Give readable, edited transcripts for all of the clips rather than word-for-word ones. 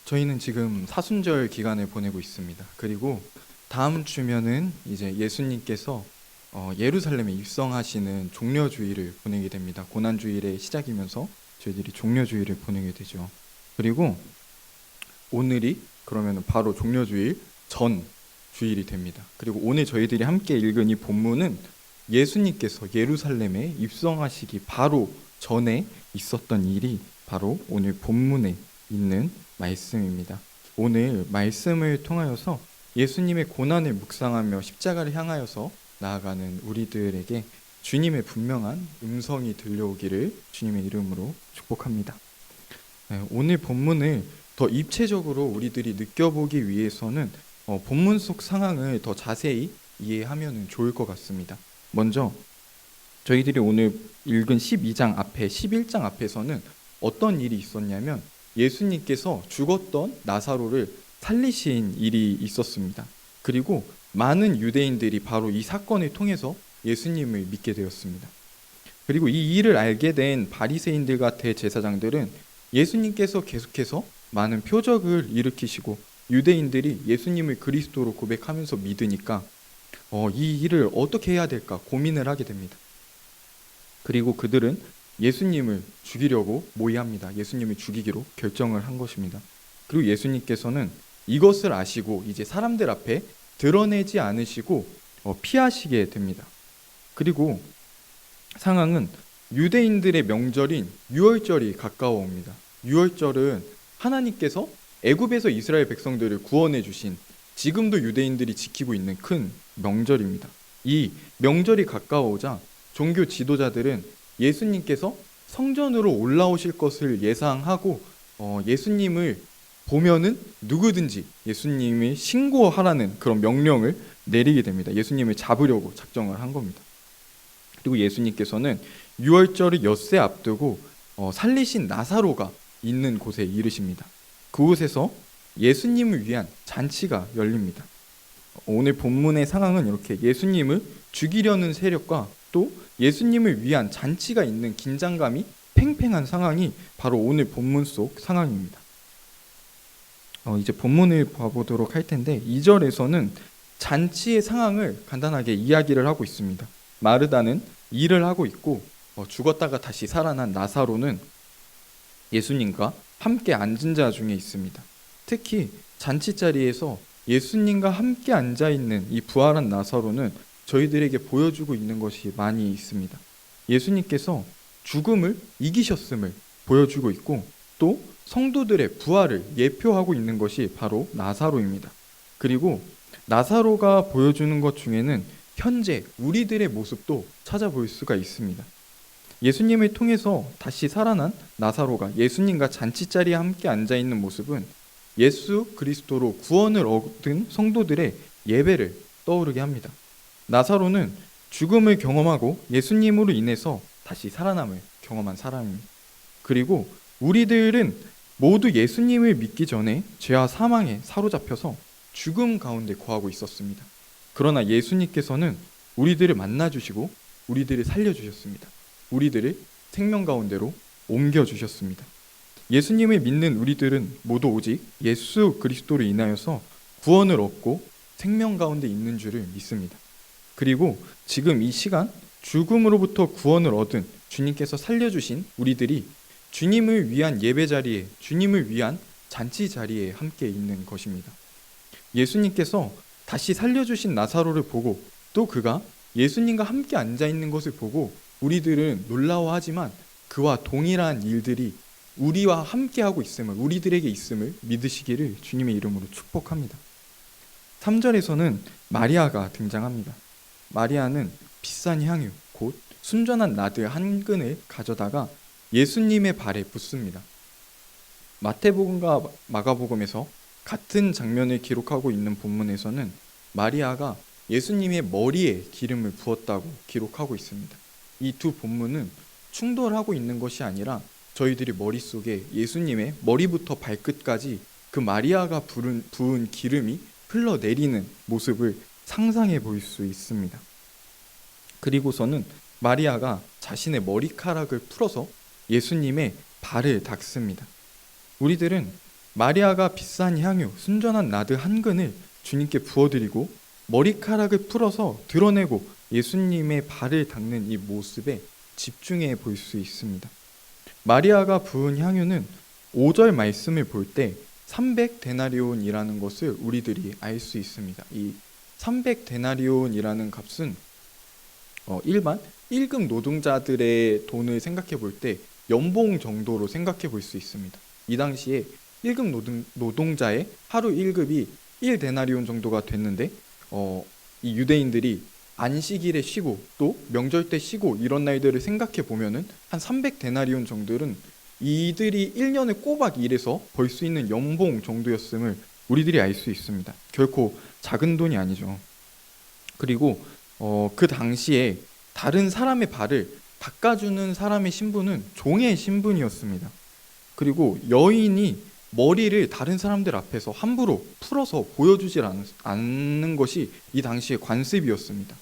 저희는 지금 사순절 기간을 보내고 있습니다. 그리고 다음 주면은 이제 예수님께서 예루살렘에 입성하시는 종려주의를 보내게 됩니다. 고난주일의 시작이면서 저희들이 종려주의를 보내게 되죠. 그리고 오늘이 그러면 바로 종려주일 전 주일이 됩니다. 그리고 오늘 저희들이 함께 읽은 이 본문은 예수님께서 예루살렘에 입성하시기 바로 전에 있었던 일이 바로 오늘 본문에 있는 말씀입니다. 오늘 말씀을 통하여서 예수님의 고난을 묵상하며 십자가를 향하여서 나아가는 우리들에게 주님의 분명한 음성이 들려오기를 주님의 이름으로 축복합니다. 오늘 본문을 더 입체적으로 우리들이 느껴보기 위해서는 본문 속 상황을 더 자세히 이해하면 좋을 것 같습니다. 먼저 저희들이 오늘 읽은 12장 앞에 11장 앞에서는 어떤 일이 있었냐면 예수님께서 죽었던 나사로를 살리신 일이 있었습니다. 그리고 많은 유대인들이 바로 이 사건을 통해서 예수님을 믿게 되었습니다. 그리고 이 일을 알게 된 바리새인들과 대제사장들은 예수님께서 계속해서 많은 표적을 일으키시고 유대인들이 예수님을 그리스도로 고백하면서 믿으니까 이 일을 어떻게 해야 될까 고민을 하게 됩니다. 그리고 그들은 예수님을 죽이려고 모의합니다. 예수님을 죽이기로 결정을 한 것입니다. 그리고 예수님께서는 이것을 아시고 이제 사람들 앞에 드러내지 않으시고 피하시게 됩니다. 그리고 상황은 유대인들의 명절인 유월절이 가까워옵니다. 유월절은 하나님께서 애굽에서 이스라엘 백성들을 구원해 주신 지금도 유대인들이 지키고 있는 큰 명절입니다. 이 명절이 가까워오자 종교 지도자들은 예수님께서 성전으로 올라오실 것을 예상하고 예수님을 보면은 누구든지 예수님을 신고하라는 그런 명령을 내리게 됩니다. 예수님을 잡으려고 작정을 한 겁니다. 그리고 예수님께서는 유월절을 엿새 앞두고 살리신 나사로가 있는 곳에 이르십니다. 그곳에서 예수님을 위한 잔치가 열립니다. 오늘 본문의 상황은 이렇게 예수님을 죽이려는 세력과 또 예수님을 위한 잔치가 있는 긴장감이 팽팽한 상황이 바로 오늘 본문 속 상황입니다. 이제 본문을 봐보도록 할 텐데 2절에서는 잔치의 상황을 간단하게 이야기를 하고 있습니다. 마르다는 일을 하고 있고 죽었다가 다시 살아난 나사로는 예수님과 함께 앉은 자 중에 있습니다. 특히 잔치 자리에서 예수님과 함께 앉아 있는 이 부활한 나사로는 저희들에게 보여주고 있는 것이 많이 있습니다. 예수님께서 죽음을 이기셨음을 보여주고 있고 또 성도들의 부활을 예표하고 있는 것이 바로 나사로입니다. 그리고 나사로가 보여주는 것 중에는 현재 우리들의 모습도 찾아볼 수가 있습니다. 예수님을 통해서 다시 살아난 나사로가 예수님과 잔치자리에 함께 앉아있는 모습은 예수 그리스도로 구원을 얻은 성도들의 예배를 떠오르게 합니다. 나사로는 죽음을 경험하고 예수님으로 인해서 다시 살아남을 경험한 사람입니다. 그리고 우리들은 모두 예수님을 믿기 전에 죄와 사망에 사로잡혀서 죽음 가운데 거하고 있었습니다. 그러나 예수님께서는 우리들을 만나주시고 우리들을 살려주셨습니다. 우리들을 생명 가운데로 옮겨주셨습니다. 예수님을 믿는 우리들은 모두 오직 예수 그리스도로 인하여서 구원을 얻고 생명 가운데 있는 줄을 믿습니다. 그리고 지금 이 시간 죽음으로부터 구원을 얻은 주님께서 살려주신 우리들이 주님을 위한 예배 자리에, 주님을 위한 잔치 자리에 함께 있는 것입니다. 예수님께서 다시 살려주신 나사로를 보고 또 그가 예수님과 함께 앉아있는 것을 보고 우리들은 놀라워하지만 그와 동일한 일들이 우리와 함께하고 있음을, 우리들에게 있음을 믿으시기를 주님의 이름으로 축복합니다. 3절에서는 마리아가 등장합니다. 마리아는 비싼 향유, 곧 순전한 나드 한 근을 가져다가 예수님의 발에 붓습니다. 마태복음과 마가복음에서 같은 장면을 기록하고 있는 본문에서는 마리아가 예수님의 머리에 기름을 부었다고 기록하고 있습니다. 이 두 본문은 충돌하고 있는 것이 아니라 저희들이 머릿속에 예수님의 머리부터 발끝까지 그 마리아가 부은 기름이 흘러내리는 모습을 상상해 볼 수 있습니다. 그리고서는 마리아가 자신의 머리카락을 풀어서 예수님의 발을 닦습니다. 우리들은 마리아가 비싼 향유, 순전한 나드 한 근을 주님께 부어드리고 머리카락을 풀어서 드러내고 예수님의 발을 닦는 이 모습에 집중해 볼 수 있습니다. 마리아가 부은 향유는 5절 말씀을 볼 때 300데나리온이라는 것을 우리들이 알 수 있습니다. 이 300데나리온이라는 값은 일반 1급 노동자들의 돈을 생각해 볼 때 연봉 정도로 생각해 볼 수 있습니다. 이 당시에 1급 노동자의 하루 1급이 1데나리온 정도가 됐는데 이 유대인들이 안식일에 쉬고 또 명절 때 쉬고 이런 날들을 생각해 보면은 한 300데나리온 정도는 이들이 1년을 꼬박 일해서 벌 수 있는 연봉 정도였음을 우리들이 알 수 있습니다. 결코 작은 돈이 아니죠. 그리고 그 당시에 다른 사람의 발을 닦아주는 사람의 신분은 종의 신분이었습니다. 그리고 여인이 머리를 다른 사람들 앞에서 함부로 풀어서 보여주질 않는 것이 이 당시의 관습이었습니다.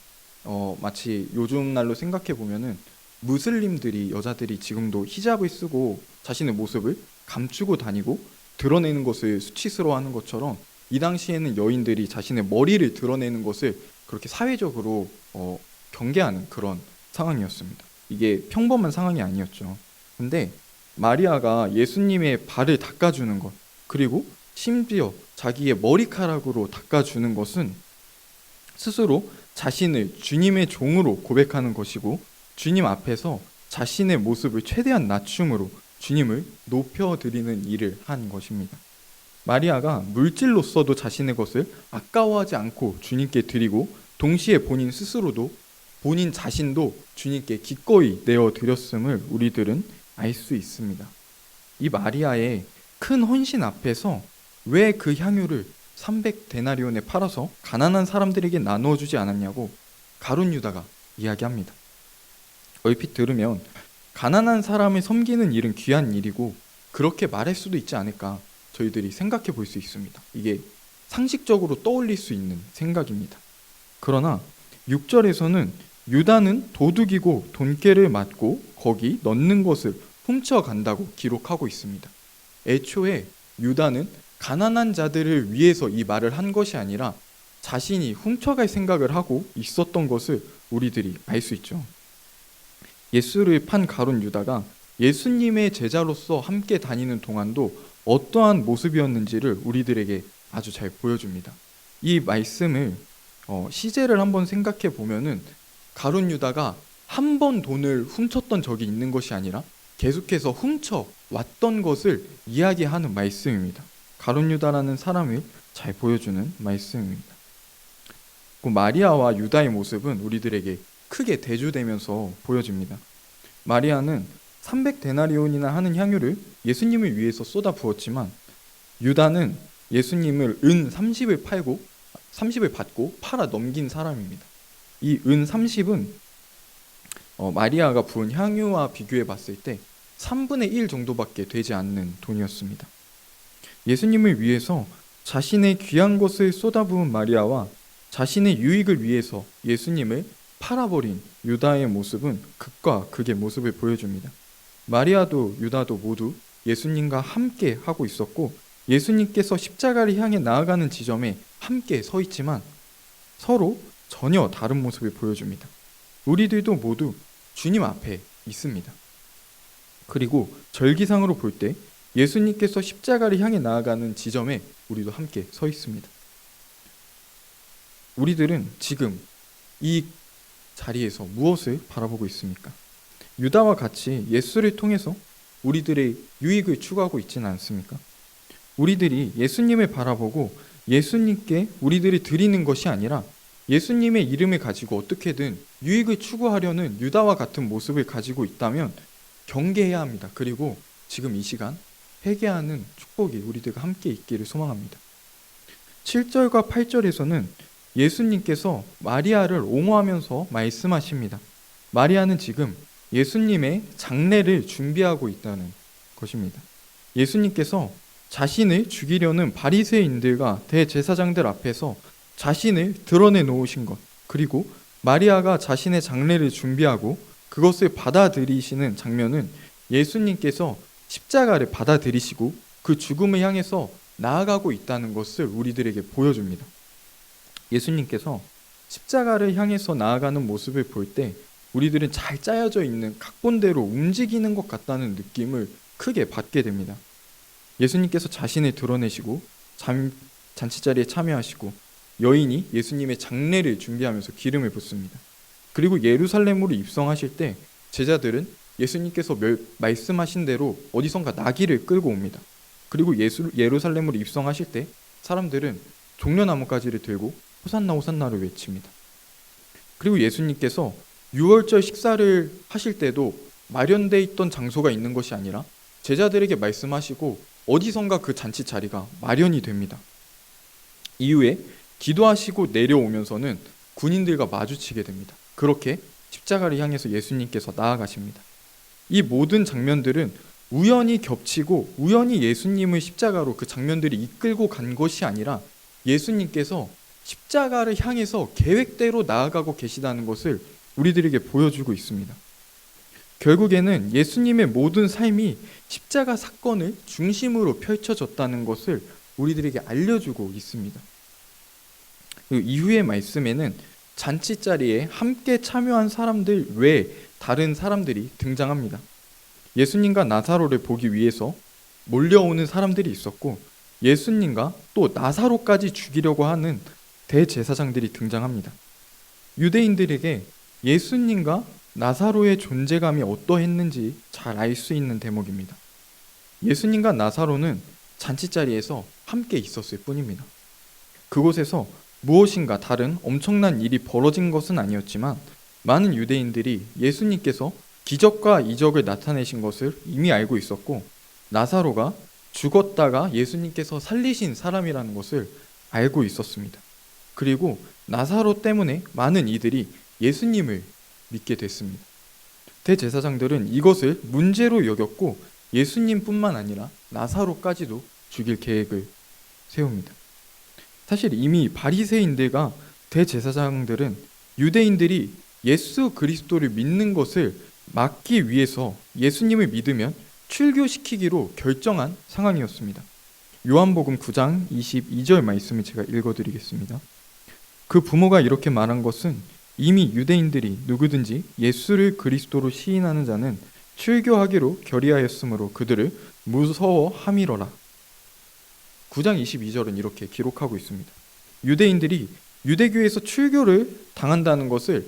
마치 요즘 날로 생각해 보면은 무슬림들이 여자들이 지금도 히잡을 쓰고 자신의 모습을 감추고 다니고 드러내는 것을 수치스러워하는 것처럼 이 당시에는 여인들이 자신의 머리를 드러내는 것을 그렇게 사회적으로 경계하는 그런 상황이었습니다. 이게 평범한 상황이 아니었죠. 근데 마리아가 예수님의 발을 닦아주는 것, 그리고 심지어 자기의 머리카락으로 닦아주는 것은 스스로 자신을 주님의 종으로 고백하는 것이고 주님 앞에서 자신의 모습을 최대한 낮춤으로 주님을 높여드리는 일을 한 것입니다. 마리아가 물질로서도 자신의 것을 아까워하지 않고 주님께 드리고 동시에 본인 스스로도 본인 자신도 주님께 기꺼이 내어드렸음을 우리들은 알 수 있습니다. 이 마리아의 큰 헌신 앞에서 왜 그 향유를 300데나리온에 팔아서 가난한 사람들에게 나누어 주지 않았냐고 가룟 유다가 이야기합니다. 얼핏 들으면 가난한 사람을 섬기는 일은 귀한 일이고 그렇게 말할 수도 있지 않을까 저희들이 생각해 볼 수 있습니다. 이게 상식적으로 떠올릴 수 있는 생각입니다. 그러나 6절에서는 유다는 도둑이고 돈깨를 맞고 거기 넣는 것을 훔쳐간다고 기록하고 있습니다. 애초에 유다는 가난한 자들을 위해서 이 말을 한 것이 아니라 자신이 훔쳐갈 생각을 하고 있었던 것을 우리들이 알 수 있죠. 예수를 판 가룟 유다가 예수님의 제자로서 함께 다니는 동안도 어떠한 모습이었는지를 우리들에게 아주 잘 보여줍니다. 이 말씀을 시제를 한번 생각해 보면은 가룟 유다가 한 번 돈을 훔쳤던 적이 있는 것이 아니라 계속해서 훔쳐 왔던 것을 이야기하는 말씀입니다. 가룟 유다라는 사람을 잘 보여주는 말씀입니다. 그 마리아와 유다의 모습은 우리들에게 크게 대조되면서 보여집니다. 마리아는 300데나리온이나 하는 향유를 예수님을 위해서 쏟아 부었지만 유다는 예수님을 은 30을 받고 팔아 넘긴 사람입니다. 이 은 30은 마리아가 부은 향유와 비교해 봤을 때 3분의 1 정도밖에 되지 않는 돈이었습니다. 예수님을 위해서 자신의 귀한 것을 쏟아부은 마리아와 자신의 유익을 위해서 예수님을 팔아버린 유다의 모습은 극과 극의 모습을 보여줍니다. 마리아도 유다도 모두 예수님과 함께 하고 있었고 예수님께서 십자가를 향해 나아가는 지점에 함께 서 있지만 서로 전혀 다른 모습을 보여줍니다. 우리들도 모두 주님 앞에 있습니다. 그리고 절기상으로 볼 때 예수님께서 십자가를 향해 나아가는 지점에 우리도 함께 서 있습니다. 우리들은 지금 이 자리에서 무엇을 바라보고 있습니까? 유다와 같이 예수를 통해서 우리들의 유익을 추구하고 있지는 않습니까? 우리들이 예수님을 바라보고 예수님께 우리들이 드리는 것이 아니라 예수님의 이름을 가지고 어떻게든 유익을 추구하려는 유다와 같은 모습을 가지고 있다면 경계해야 합니다. 그리고 지금 이 시간 회개하는 축복이 우리들과 함께 있기를 소망합니다. 7절과 8절에서는 예수님께서 마리아를 옹호하면서 말씀하십니다. 마리아는 지금 예수님의 장례를 준비하고 있다는 것입니다. 예수님께서 자신을 죽이려는 바리새인들과 대제사장들 앞에서 자신을 드러내 놓으신 것, 그리고 마리아가 자신의 장례를 준비하고 그것을 받아들이시는 장면은 예수님께서 십자가를 받아들이시고 그 죽음을 향해서 나아가고 있다는 것을 우리들에게 보여줍니다. 예수님께서 십자가를 향해서 나아가는 모습을 볼 때 우리들은 잘 짜여져 있는 각본대로 움직이는 것 같다는 느낌을 크게 받게 됩니다. 예수님께서 자신을 드러내시고 잔치자리에 참여하시고 여인이 예수님의 장례를 준비하면서 기름을 붓습니다. 그리고 예루살렘으로 입성하실 때 제자들은 예수님께서 말씀하신 대로 어디선가 나귀를 끌고 옵니다. 그리고 예루살렘으로 입성하실 때 사람들은 종려나무가지를 들고 호산나 호산나를 외칩니다. 그리고 예수님께서 유월절 식사를 하실 때도 마련되어 있던 장소가 있는 것이 아니라 제자들에게 말씀하시고 어디선가 그 잔치 자리가 마련이 됩니다. 이후에 기도하시고 내려오면서는 군인들과 마주치게 됩니다. 그렇게 십자가를 향해서 예수님께서 나아가십니다. 이 모든 장면들은 우연히 겹치고 우연히 예수님을 십자가로 그 장면들이 이끌고 간 것이 아니라 예수님께서 십자가를 향해서 계획대로 나아가고 계시다는 것을 우리들에게 보여주고 있습니다. 결국에는 예수님의 모든 삶이 십자가 사건을 중심으로 펼쳐졌다는 것을 우리들에게 알려주고 있습니다. 그리고 이후의 말씀에는 잔치 자리에 함께 참여한 사람들 외에 다른 사람들이 등장합니다. 예수님과 나사로를 보기 위해서 몰려오는 사람들이 있었고 예수님과 또 나사로까지 죽이려고 하는 대제사장들이 등장합니다. 유대인들에게 예수님과 나사로의 존재감이 어떠했는지 잘 알 수 있는 대목입니다. 예수님과 나사로는 잔치자리에서 함께 있었을 뿐입니다. 그곳에서 무엇인가 다른 엄청난 일이 벌어진 것은 아니었지만 많은 유대인들이 예수님께서 기적과 이적을 나타내신 것을 이미 알고 있었고 나사로가 죽었다가 예수님께서 살리신 사람이라는 것을 알고 있었습니다. 그리고 나사로 때문에 많은 이들이 예수님을 믿게 됐습니다. 대제사장들은 이것을 문제로 여겼고 예수님뿐만 아니라 나사로까지도 죽일 계획을 세웁니다. 사실 이미 바리새인들과 대제사장들은 유대인들이 예수 그리스도를 믿는 것을 막기 위해서 예수님을 믿으면 출교시키기로 결정한 상황이었습니다. 요한복음 9장 22절 말씀을 제가 읽어드리겠습니다. 그 부모가 이렇게 말한 것은 이미 유대인들이 누구든지 예수를 그리스도로 시인하는 자는 출교하기로 결의하였으므로 그들을 무서워함이로라. 9장 22절은 이렇게 기록하고 있습니다. 유대인들이 유대교에서 출교를 당한다는 것을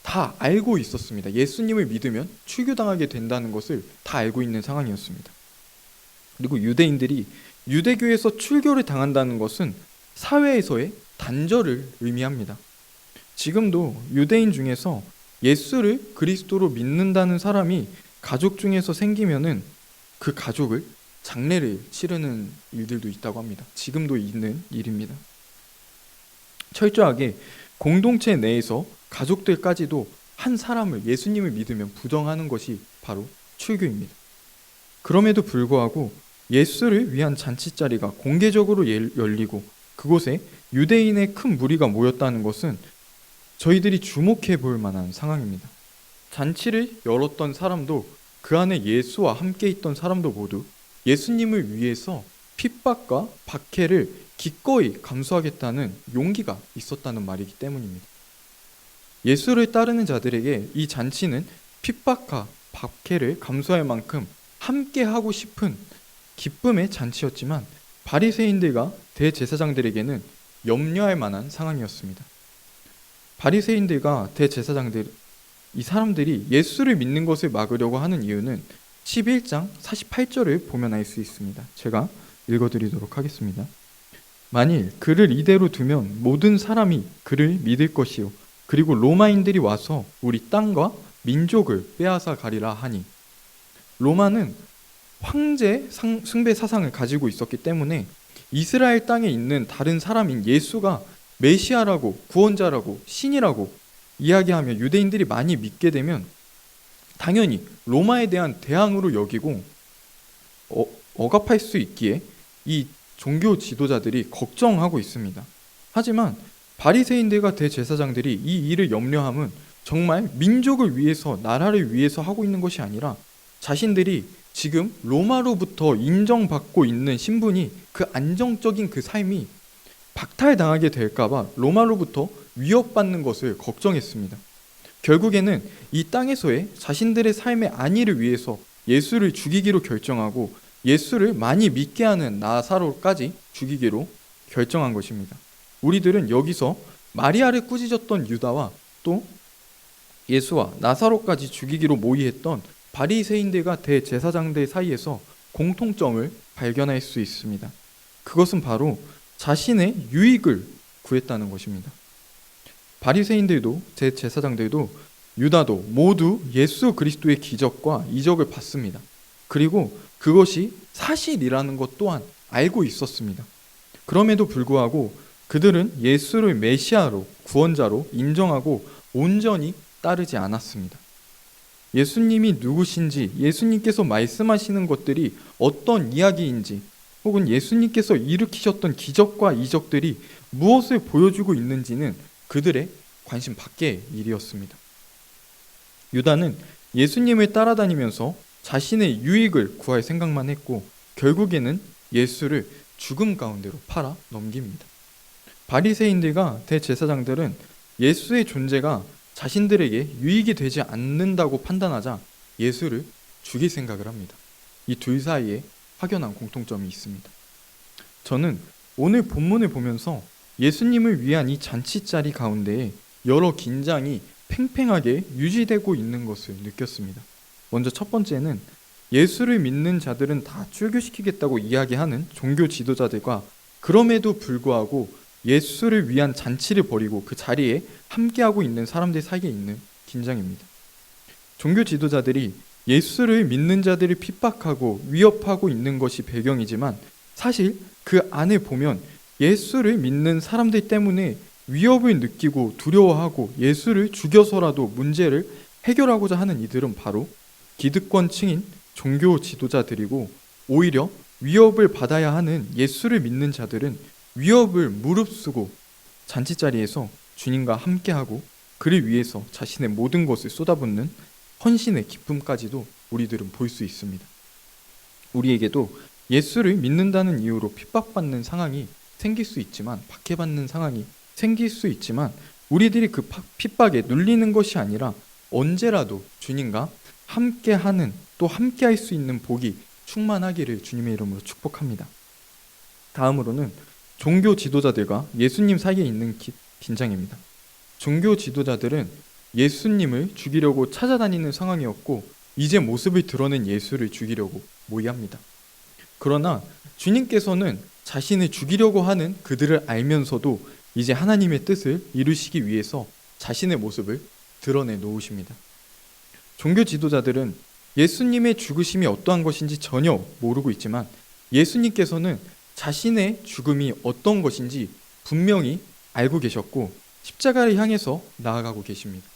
다 알고 있었습니다. 예수님을 믿으면 출교당하게 된다는 것을 다 알고 있는 상황이었습니다. 그리고 유대인들이 유대교에서 출교를 당한다는 것은 사회에서의 단절을 의미합니다. 지금도 유대인 중에서 예수를 그리스도로 믿는다는 사람이 가족 중에서 생기면은 그 가족을 장례를 치르는 일들도 있다고 합니다. 지금도 있는 일입니다. 철저하게 공동체 내에서 가족들까지도 한 사람을 예수님을 믿으면 부정하는 것이 바로 출교입니다. 그럼에도 불구하고 예수를 위한 잔치자리가 공개적으로 열리고 그곳에 유대인의 큰 무리가 모였다는 것은 저희들이 주목해 볼 만한 상황입니다. 잔치를 열었던 사람도 그 안에 예수와 함께 있던 사람도 모두 예수님을 위해서 핍박과 박해를 기꺼이 감수하겠다는 용기가 있었다는 말이기 때문입니다. 예수를 따르는 자들에게 이 잔치는 핍박과 박해를 감수할 만큼 함께 하고 싶은 기쁨의 잔치였지만 바리새인들과 대제사장들에게는 염려할 만한 상황이었습니다. 바리새인들과 대제사장들, 이 사람들이 예수를 믿는 것을 막으려고 하는 이유는 11장 48절을 보면 알 수 있습니다. 제가 읽어드리도록 하겠습니다. 만일 그를 이대로 두면 모든 사람이 그를 믿을 것이요 그리고 로마인들이 와서 우리 땅과 민족을 빼앗아 가리라 하니. 로마는 황제 숭배 사상을 가지고 있었기 때문에 이스라엘 땅에 있는 다른 사람인 예수가 메시아라고 구원자라고 신이라고 이야기하며 유대인들이 많이 믿게 되면 당연히 로마에 대한 대항으로 여기고 억압할 수 있기에 이 종교 지도자들이 걱정하고 있습니다. 하지만 바리새인들과 대제사장들이 이 일을 염려함은 정말 민족을 위해서 나라를 위해서 하고 있는 것이 아니라 자신들이 지금 로마로부터 인정받고 있는 신분이 그 안정적인 그 삶이 박탈당하게 될까봐 로마로부터 위협받는 것을 걱정했습니다. 결국에는 이 땅에서의 자신들의 삶의 안위를 위해서 예수를 죽이기로 결정하고 예수를 많이 믿게 하는 나사로까지 죽이기로 결정한 것입니다. 우리들은 여기서 마리아를 꾸짖었던 유다와 또 예수와 나사로까지 죽이기로 모의했던 바리새인들과 대제사장들 사이에서 공통점을 발견할 수 있습니다. 그것은 바로 자신의 유익을 구했다는 것입니다. 바리새인들도 대제사장들도 유다도 모두 예수 그리스도의 기적과 이적을 봤습니다. 그리고 그것이 사실이라는 것 또한 알고 있었습니다. 그럼에도 불구하고 그들은 예수를 메시아로 구원자로 인정하고 온전히 따르지 않았습니다. 예수님이 누구신지, 예수님께서 말씀하시는 것들이 어떤 이야기인지, 혹은 예수님께서 일으키셨던 기적과 이적들이 무엇을 보여주고 있는지는 그들의 관심 밖의 일이었습니다. 유다는 예수님을 따라다니면서 자신의 유익을 구할 생각만 했고 결국에는 예수를 죽음 가운데로 팔아 넘깁니다. 바리새인들과 대제사장들은 예수의 존재가 자신들에게 유익이 되지 않는다고 판단하자 예수를 죽일 생각을 합니다. 이 둘 사이에 확연한 공통점이 있습니다. 저는 오늘 본문을 보면서 예수님을 위한 이 잔치자리 가운데에 여러 긴장이 팽팽하게 유지되고 있는 것을 느꼈습니다. 먼저 첫 번째는 예수를 믿는 자들은 다 출교시키겠다고 이야기하는 종교 지도자들과 그럼에도 불구하고 예수를 위한 잔치를 벌이고 그 자리에 함께하고 있는 사람들 사이에 있는 긴장입니다. 종교 지도자들이 예수를 믿는 자들을 핍박하고 위협하고 있는 것이 배경이지만 사실 그 안에 보면 예수를 믿는 사람들 때문에 위협을 느끼고 두려워하고 예수를 죽여서라도 문제를 해결하고자 하는 이들은 바로 기득권층인 종교 지도자들이고 오히려 위협을 받아야 하는 예수를 믿는 자들은 위협을 무릅쓰고 잔치자리에서 주님과 함께하고 그를 위해서 자신의 모든 것을 쏟아붓는 헌신의 기쁨까지도 우리들은 볼 수 있습니다. 우리에게도 예수를 믿는다는 이유로 핍박받는 상황이 생길 수 있지만 박해받는 상황이 생길 수 있지만 우리들이 그 핍박에 눌리는 것이 아니라 언제라도 주님과 함께하는 또 함께할 수 있는 복이 충만하기를 주님의 이름으로 축복합니다. 다음으로는 종교 지도자들과 예수님 사이에 있는 긴장입니다. 종교 지도자들은 예수님을 죽이려고 찾아다니는 상황이었고 이제 모습을 드러낸 예수를 죽이려고 모의합니다. 그러나 주님께서는 자신을 죽이려고 하는 그들을 알면서도 이제 하나님의 뜻을 이루시기 위해서 자신의 모습을 드러내 놓으십니다. 종교 지도자들은 예수님의 죽으심이 어떠한 것인지 전혀 모르고 있지만 예수님께서는 자신의 죽음이 어떤 것인지 분명히 알고 계셨고 십자가를 향해서 나아가고 계십니다.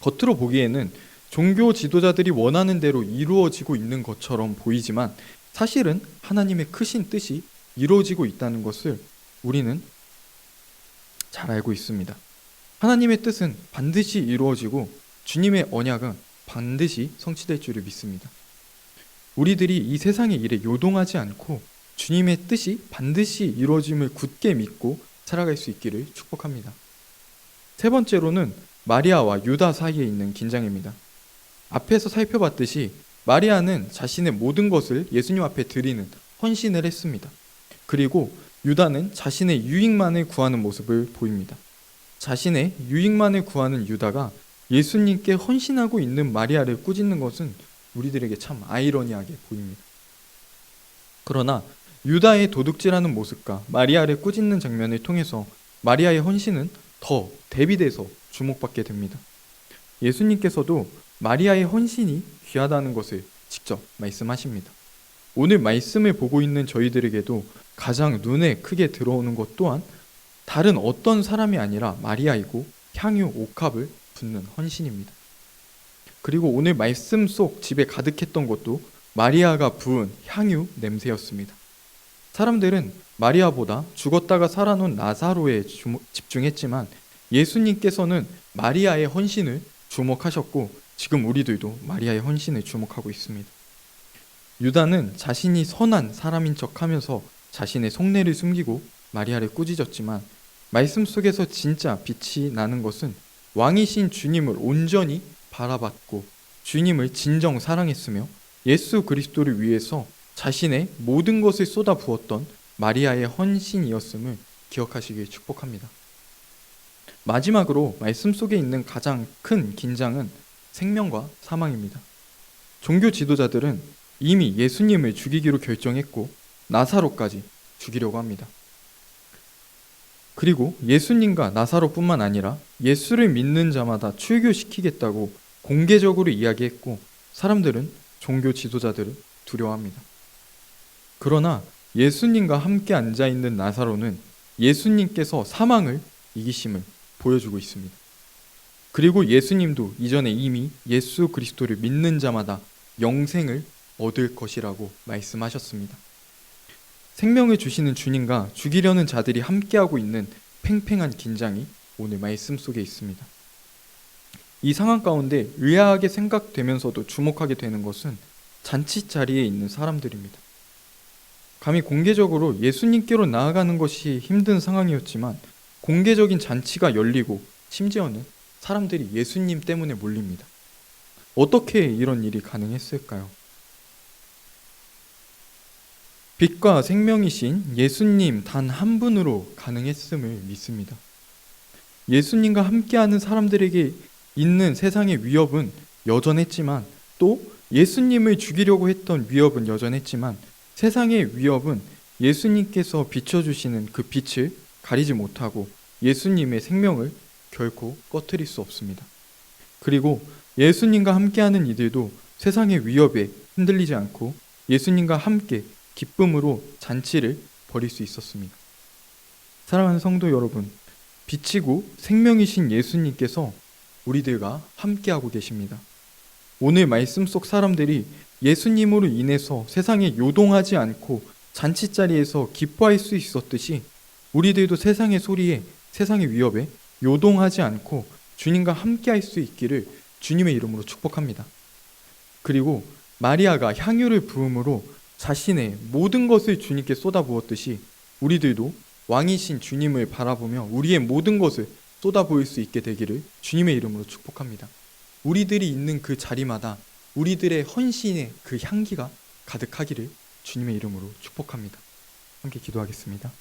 겉으로 보기에는 종교 지도자들이 원하는 대로 이루어지고 있는 것처럼 보이지만 사실은 하나님의 크신 뜻이 이루어지고 있다는 것을 우리는 잘 알고 있습니다. 하나님의 뜻은 반드시 이루어지고 주님의 언약은 반드시 성취될 줄을 믿습니다. 우리들이 이 세상의 일에 요동하지 않고 주님의 뜻이 반드시 이루어짐을 굳게 믿고 살아갈 수 있기를 축복합니다. 세 번째로는 마리아와 유다 사이에 있는 긴장입니다. 앞에서 살펴봤듯이 마리아는 자신의 모든 것을 예수님 앞에 드리는 헌신을 했습니다. 그리고 유다는 자신의 유익만을 구하는 모습을 보입니다. 자신의 유익만을 구하는 유다가 예수님께 헌신하고 있는 마리아를 꾸짖는 것은 우리들에게 참 아이러니하게 보입니다. 그러나 유다의 도둑질하는 모습과 마리아를 꾸짖는 장면을 통해서 마리아의 헌신은 더 대비돼서 주목받게 됩니다. 예수님께서도 마리아의 헌신이 귀하다는 것을 직접 말씀하십니다. 오늘 말씀을 보고 있는 저희들에게도 가장 눈에 크게 들어오는 것 또한 다른 어떤 사람이 아니라 마리아이고 향유 옥합을 붓는 헌신입니다. 그리고 오늘 말씀 속 집에 가득했던 것도 마리아가 부은 향유 냄새였습니다. 사람들은 마리아보다 죽었다가 살아난 나사로에 집중했지만 예수님께서는 마리아의 헌신을 주목하셨고 지금 우리들도 마리아의 헌신을 주목하고 있습니다. 유다는 자신이 선한 사람인 척하면서 자신의 속내를 숨기고 마리아를 꾸짖었지만 말씀 속에서 진짜 빛이 나는 것은 왕이신 주님을 온전히 바라봤고 주님을 진정 사랑했으며 예수 그리스도를 위해서 자신의 모든 것을 쏟아부었던 마리아의 헌신이었음을 기억하시길 축복합니다. 마지막으로 말씀 속에 있는 가장 큰 긴장은 생명과 사망입니다. 종교 지도자들은 이미 예수님을 죽이기로 결정했고 나사로까지 죽이려고 합니다. 그리고 예수님과 나사로뿐만 아니라 예수를 믿는 자마다 출교시키겠다고 공개적으로 이야기했고 사람들은 종교 지도자들을 두려워합니다. 그러나 예수님과 함께 앉아있는 나사로는 예수님께서 사망을 이기심을 보여주고 있습니다. 그리고 예수님도 이전에 이미 예수 그리스도를 믿는 자마다 영생을 얻을 것이라고 말씀하셨습니다. 생명을 주시는 주님과 죽이려는 자들이 함께하고 있는 팽팽한 긴장이 오늘 말씀 속에 있습니다. 이 상황 가운데 의아하게 생각되면서도 주목하게 되는 것은 잔치 자리에 있는 사람들입니다. 감히 공개적으로 예수님께로 나아가는 것이 힘든 상황이었지만 공개적인 잔치가 열리고 심지어는 사람들이 예수님 때문에 몰립니다. 어떻게 이런 일이 가능했을까요? 빛과 생명이신 예수님 단 한 분으로 가능했음을 믿습니다. 예수님과 함께하는 사람들에게 있는 세상의 위협은 여전했지만 또 예수님을 죽이려고 했던 위협은 여전했지만 세상의 위협은 예수님께서 비춰주시는 그 빛을 가리지 못하고 예수님의 생명을 결코 꺼트릴 수 없습니다. 그리고 예수님과 함께하는 이들도 세상의 위협에 흔들리지 않고 예수님과 함께 기쁨으로 잔치를 벌일 수 있었습니다. 사랑하는 성도 여러분, 빛이고 생명이신 예수님께서 우리들과 함께하고 계십니다. 오늘 말씀 속 사람들이 예수님으로 인해서 세상에 요동하지 않고 잔치자리에서 기뻐할 수 있었듯이 우리들도 세상의 소리에 세상의 위협에 요동하지 않고 주님과 함께할 수 있기를 주님의 이름으로 축복합니다. 그리고 마리아가 향유를 부음으로 자신의 모든 것을 주님께 쏟아부었듯이 우리들도 왕이신 주님을 바라보며 우리의 모든 것을 쏟아부을 수 있게 되기를 주님의 이름으로 축복합니다. 우리들이 있는 그 자리마다 우리들의 헌신의 그 향기가 가득하기를 주님의 이름으로 축복합니다. 함께 기도하겠습니다.